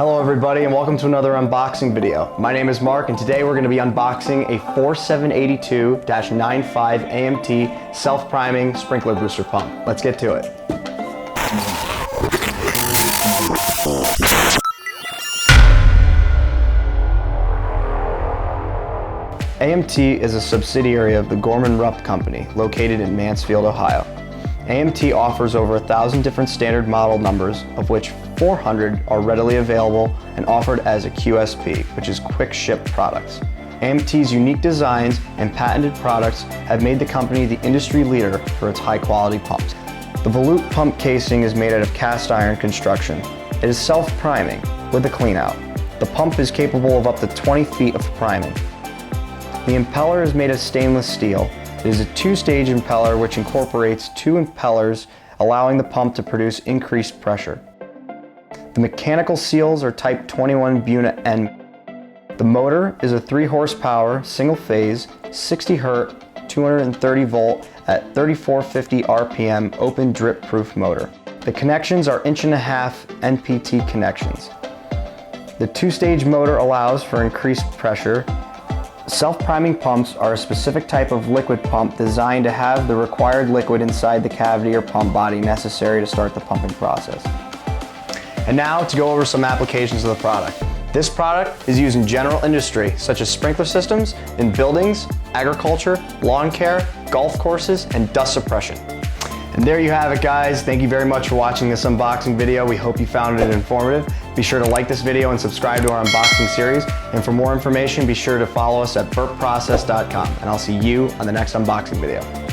Hello everybody and welcome to another unboxing video. My name is Mark and today we're going to be unboxing a 4782-95 AMT self-priming sprinkler booster pump. Let's get to it. AMT is a subsidiary of the Gorman-Rupp Company located in Mansfield, Ohio. AMT offers over 1,000 different standard model numbers, of which 400 are readily available and offered as a QSP, which is quick ship products. AMT's unique designs and patented products have made the company the industry leader for its high quality pumps. The volute pump casing is made out of cast iron construction. It is self-priming with a clean out. The pump is capable of up to 20 feet of priming. The impeller is made of stainless steel. It is a two-stage impeller which incorporates two impellers, allowing the pump to produce increased pressure. The mechanical seals are type 21 Buna N. The motor is a 3 horsepower, single phase, 60 Hz, 230 volt at 3450 RPM open drip proof motor. The connections are 1.5 NPT connections. The two-stage motor allows for increased pressure. Self-priming pumps are a specific type of liquid pump designed to have the required liquid inside the cavity or pump body necessary to start the pumping process. And now to go over some applications of the product. This product is used in general industry such as sprinkler systems, in buildings, agriculture, lawn care, golf courses, and dust suppression. And there you have it, guys. Thank you very much for watching this unboxing video. We hope you found it informative. Be sure to like this video and subscribe to our unboxing series. And for more information, be sure to follow us at burpprocess.com. And I'll see you on the next unboxing video.